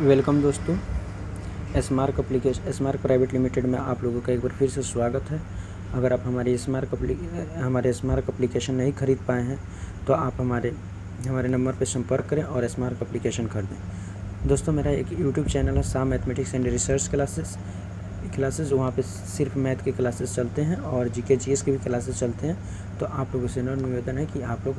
Welcome दोस्तों, स्मार्क private limited में आप लोगों का एक बार फिर से स्वागत है। अगर आप हमारे स्मार्क एप्लीकेशन नहीं खरीद पाए हैं तो आप हमारे नंबर पर संपर्क करें और स्मार्क एप्लीकेशन खरीदें। दोस्तों, मेरा एक यूट्यूब चैनल है Shah mathematics and research classes. वहाँ पे सिर्फ मैथ के क्लासेस चलते हैं और जीके जीएस के भी क्लासेस चलते हैं। तो आप लोगों से निवेदन है कि आप लोग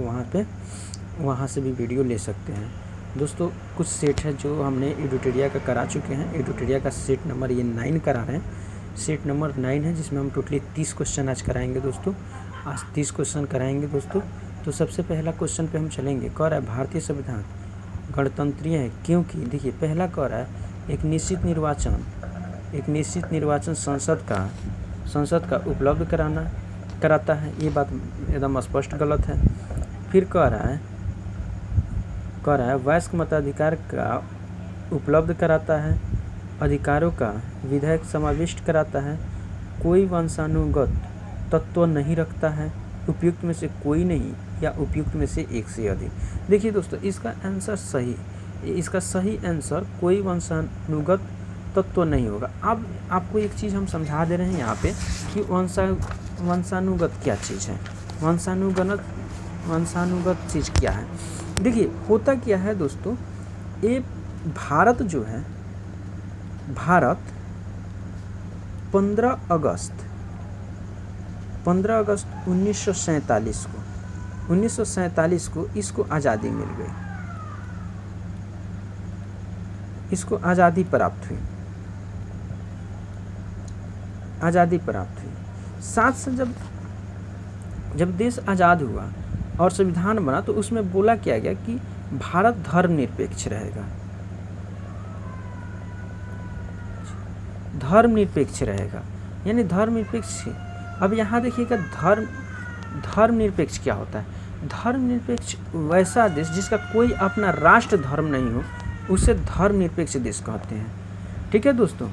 वहाँ से भी वीडियो ले सकते हैं। दोस्तों, कुछ सेट है जो हमने एडुटेरिया का करा चुके हैं। एडुटेरिया का सेट नंबर ये 9 करा रहे हैं। सेट नंबर 9 है जिसमें हम टोटली 30 क्वेश्चन आज कराएंगे दोस्तों। आज 30 क्वेश्चन कराएंगे दोस्तों। तो सबसे पहला क्वेश्चन पे हम चलेंगे। कह रहा है भारतीय संविधान गणतंत्रीय है क्योंकि, देखिए पहला कह रहा है एक निश्चित निर्वाचन संसद का उपलब्ध कराता है। ये बात एकदम स्पष्ट गलत है। फिर कह रहा है वयस्क मताधिकार का उपलब्ध कराता है, अधिकारों का विधेयक समाविष्ट कराता है, कोई वंशानुगत तत्व नहीं रखता है, उपयुक्त में से कोई नहीं या उपयुक्त में से एक से अधिक। देखिए दोस्तों, इसका सही आंसर कोई वंशानुगत तत्व नहीं होगा। अब आपको एक चीज़ हम समझा दे रहे हैं यहाँ पे कि वंशानुगत क्या चीज़ है, वंशानुगत चीज़ क्या है। देखिए होता क्या है दोस्तों, ये भारत 15 अगस्त 1947 को इसको आज़ादी मिल गई, इसको आज़ादी प्राप्त हुई। साथ से जब देश आज़ाद हुआ और संविधान बना तो उसमें बोला क्या गया कि भारत धर्मनिरपेक्ष रहेगा, यानी धर्मनिरपेक्ष। अब यहाँ देखिएगा धर्मनिरपेक्ष क्या होता है। धर्मनिरपेक्ष वैसा देश जिसका कोई अपना राष्ट्र धर्म नहीं हो, उसे धर्मनिरपेक्ष देश कहते हैं। ठीक है दोस्तों।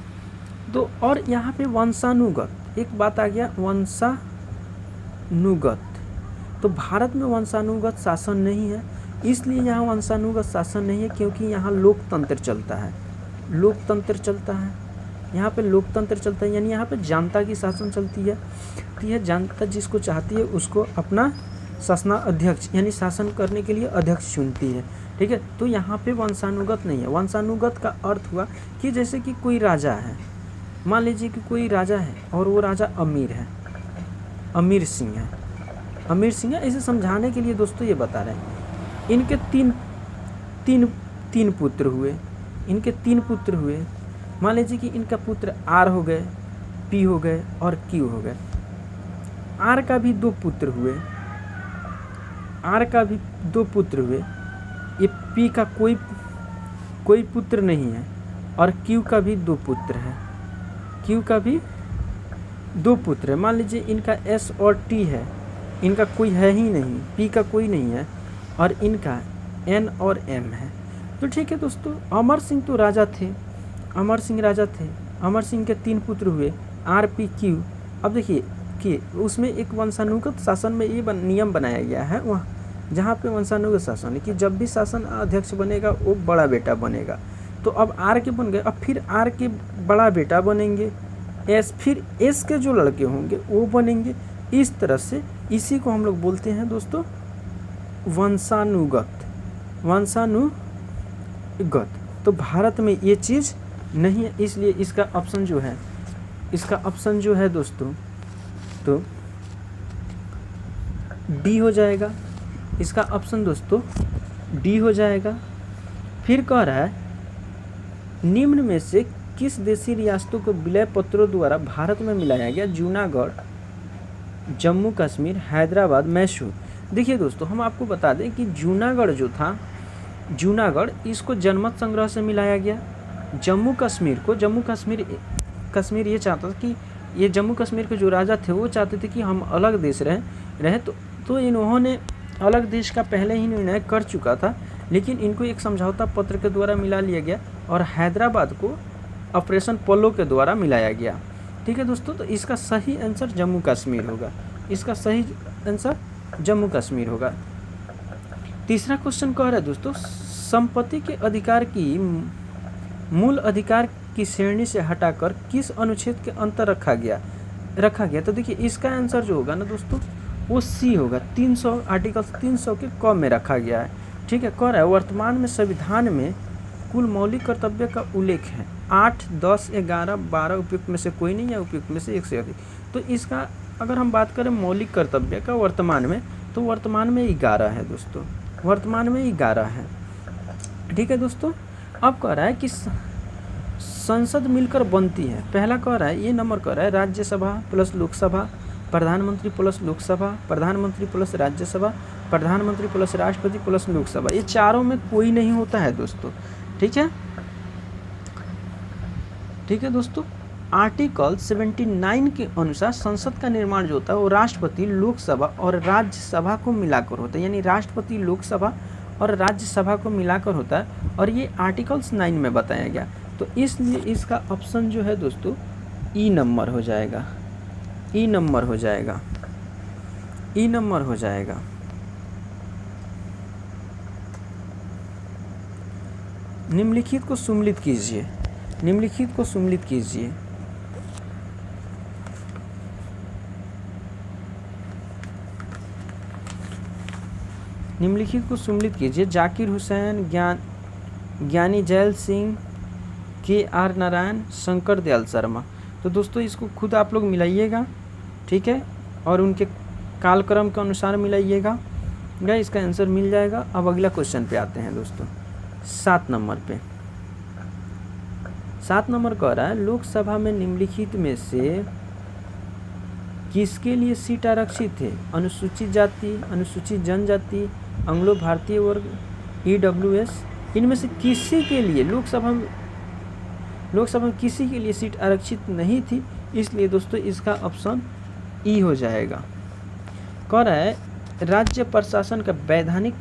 तो और यहाँ पे वंशानुगत एक बात आ गया, वंशानुगत। तो भारत में वंशानुगत शासन नहीं है, इसलिए यहाँ वंशानुगत शासन नहीं है क्योंकि यहाँ लोकतंत्र चलता है। यहाँ पे लोकतंत्र चलता है, यानी यहाँ पे जनता की शासन चलती है। तो यह जनता जिसको चाहती है उसको अपना शासनाध्यक्ष यानी शासन करने के लिए अध्यक्ष चुनती है। ठीक है। तो यहाँ पे वंशानुगत नहीं है। वंशानुगत का अर्थ हुआ कि जैसे कि कोई राजा है, मान लीजिए कि कोई राजा है और वो राजा अमीर सिंह है। इसे समझाने के लिए दोस्तों ये बता रहे हैं, इनके तीन पुत्र हुए। मान लीजिए कि इनका पुत्र आर हो गए, पी हो गए और क्यू हो गए। आर का भी 2 पुत्र हुए। ये पी का कोई पुत्र नहीं है और क्यू का भी 2 पुत्र है। मान लीजिए इनका एस और टी है, इनका कोई है ही नहीं, पी का कोई नहीं है और इनका एन और एम है। तो ठीक है दोस्तों, अमर सिंह राजा थे। अमर सिंह के 3 पुत्र हुए, आर पी क्यू। अब देखिए कि उसमें एक वंशानुगत शासन में ये नियम बनाया गया है, वहाँ जहाँ पे वंशानुगत शासन है कि जब भी शासन अध्यक्ष बनेगा वो बड़ा बेटा बनेगा। तो अब आर के बन गए, अब फिर आर के बड़ा बेटा बनेंगे, फिर एस के जो लड़के होंगे वो बनेंगे। इस तरह से इसी को हम लोग बोलते हैं दोस्तों वंशानुगत। तो भारत में ये चीज़ नहीं है, इसलिए इसका ऑप्शन जो है दोस्तों तो डी हो जाएगा। इसका ऑप्शन दोस्तों डी हो जाएगा। फिर कह रहा है निम्न में से किस देशी रियासतों को विलय पत्रों द्वारा भारत में मिलाया गया? जूनागढ़, जम्मू कश्मीर, हैदराबाद, मैसूर। देखिए दोस्तों, हम आपको बता दें कि जूनागढ़ इसको जनमत संग्रह से मिलाया गया। जम्मू कश्मीर ये चाहता था कि ये जम्मू कश्मीर के जो राजा थे वो चाहते थे कि हम अलग देश रहे तो इन्होंने अलग देश का पहले ही निर्णय कर चुका था, लेकिन इनको एक समझौता पत्र के द्वारा मिला लिया गया और हैदराबाद को ऑपरेशन पोलो के द्वारा मिलाया गया। ठीक है दोस्तों। तो इसका सही आंसर जम्मू कश्मीर होगा। तीसरा क्वेश्चन कह रहा है दोस्तों, संपत्ति के अधिकार की मूल अधिकार की श्रेणी से हटाकर किस अनुच्छेद के अंतर रखा गया। तो देखिए इसका आंसर जो होगा ना दोस्तों वो सी होगा। 300 आर्टिकल 300 के क में रखा गया है। ठीक है, कह रहा है वर्तमान में संविधान में कुल मौलिक कर्तव्य का उल्लेख है 8, 10, 11, 12 उपयुक्त में से कोई नहीं या उपयुक्त में से एक से अधिक। तो इसका अगर हम बात करें मौलिक कर्तव्य का वर्तमान में, तो वर्तमान में 11 है दोस्तों, वर्तमान में 11 है। ठीक है दोस्तों, अब कह रहा है कि संसद मिलकर बनती है। पहला कह रहा है, ये नंबर कह रहा है राज्यसभा प्लस लोकसभा, प्रधानमंत्री प्लस लोकसभा, प्रधानमंत्री प्लस राज्यसभा, प्रधानमंत्री प्लस राष्ट्रपति प्लस लोकसभा। ये चारों में कोई नहीं होता है दोस्तों। ठीक है, ठीक है दोस्तों, आर्टिकल 79 के अनुसार संसद का निर्माण जो होता है वो राष्ट्रपति, लोकसभा और राज्यसभा को मिलाकर होता है, यानी राष्ट्रपति, लोकसभा और राज्यसभा को मिलाकर होता है, और ये आर्टिकल्स 9 में बताया गया। तो इसलिए इसका ऑप्शन जो है दोस्तों ई नंबर हो जाएगा, ई नंबर हो जाएगा, ई नंबर हो जाएगा। निम्नलिखित को सुमेलित कीजिए, निम्नलिखित को सुमेलित कीजिए। निम्नलिखित को सुमेलित कीजिए। जाकिर हुसैन, ज्ञानी जैल सिंह, के.आर. नारायण, शंकर दयाल शर्मा। तो दोस्तों इसको खुद आप लोग मिलाइएगा, ठीक है, और उनके कालक्रम के अनुसार मिलाइएगा, इसका आंसर मिल जाएगा। अब अगला क्वेश्चन पे आते हैं दोस्तों, 7 नंबर पे। 7 नंबर कह रहा है लोकसभा में निम्नलिखित में से किसके लिए सीट आरक्षित है? अनुसूचित जाति, अनुसूचित जनजाति, एंग्लो भारतीय वर्ग, EWS। इनमें से किसी के लिए लोकसभा में किसी के लिए सीट आरक्षित नहीं थी, इसलिए दोस्तों इसका ऑप्शन ई हो जाएगा। कह रहा है राज्य प्रशासन का वैधानिक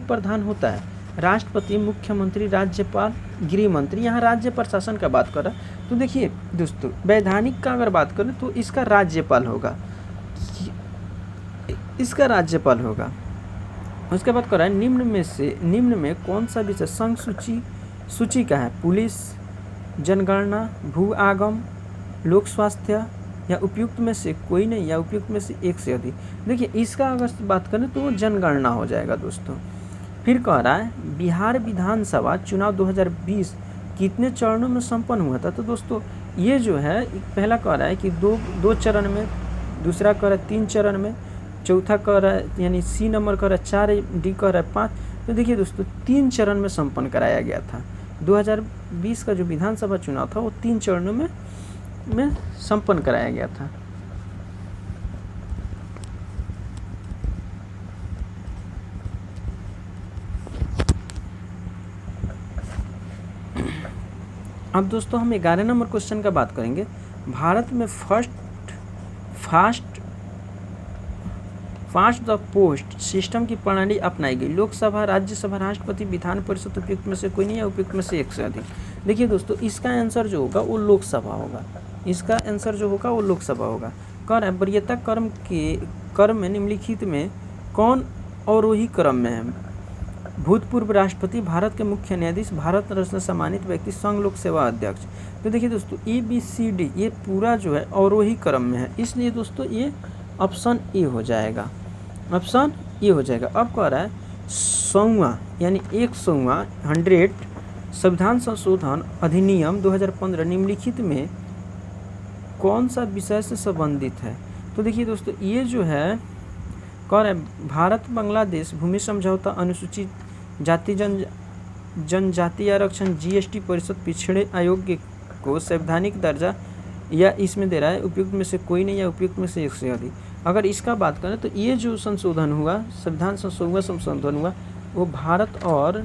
प्रधान होता है राष्ट्रपति, मुख्यमंत्री, राज्यपाल, गृह मंत्री। यहाँ राज्य प्रशासन का बात कर रहा है, तो देखिए दोस्तों वैधानिक का अगर बात करें तो इसका राज्यपाल होगा, इसका राज्यपाल होगा। उसके बाद कर रहा है निम्न में कौन सा विषय संघ सूची का है? पुलिस, जनगणना, भू आगम, लोक स्वास्थ्य या उपयुक्त में से कोई नहीं या उपयुक्त में से एक से अधिक। देखिए इसका अगर बात करें तो जनगणना हो जाएगा दोस्तों। फिर कह रहा है बिहार विधानसभा चुनाव 2020 कितने चरणों में संपन्न हुआ था? तो दोस्तों ये जो है पहला कह रहा है कि दो चरण में, दूसरा कह रहा है 3 चरण में, चौथा कह रहा है यानी सी नंबर कह रहा है 4, डी कह रहा है 5। तो देखिए दोस्तों 3 चरण में संपन्न कराया गया था। 2020 का जो विधानसभा चुनाव था वो 3 चरणों में संपन्न कराया गया था। अब दोस्तों हम 11 नंबर क्वेश्चन का बात करेंगे। भारत में फास्ट द पोस्ट सिस्टम की प्रणाली अपनाई गई। लोकसभा, राज्यसभा, राष्ट्रपति, विधान परिषद उपयुक्त में से कोई नहीं या उपयुक्त में से एक से अधिक। देखिए दोस्तों इसका आंसर जो होगा वो लोकसभा होगा, इसका आंसर जो होगा वो लोकसभा होगा। कह रहा है वरीयता क्रम में निम्नलिखित में कौन अवरोही क्रम में है? भूतपूर्व राष्ट्रपति, भारत के मुख्य न्यायाधीश, भारत रत्न सम्मानित व्यक्ति, संघ लोक सेवा अध्यक्ष। तो देखिए दोस्तों ABCD ये पूरा जो है अवरोही क्रम में है, इसलिए दोस्तों ये ऑप्शन ए हो जाएगा, ऑप्शन ए हो जाएगा। अब कह रहा है 100वां यानी 100वां 100 संविधान संशोधन अधिनियम 2015 निम्नलिखित में कौन सा विषय से संबंधित है? तो देखिए दोस्तों ये जो है कह रहा है भारत बांग्लादेश भूमि समझौता, अनुसूचित जाति जनजाति आरक्षण, GST परिषद, पिछड़े आयोग को संवैधानिक दर्जा, या इसमें दे रहा है उपयुक्त में से कोई नहीं या उपयुक्त में से एक से अधिक। अगर इसका बात करें तो ये जो संशोधन हुआ, संविधान संशोधन हुआ, वो भारत और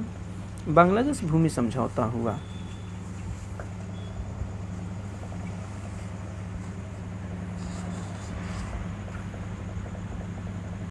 बांग्लादेश भूमि समझौता हुआ।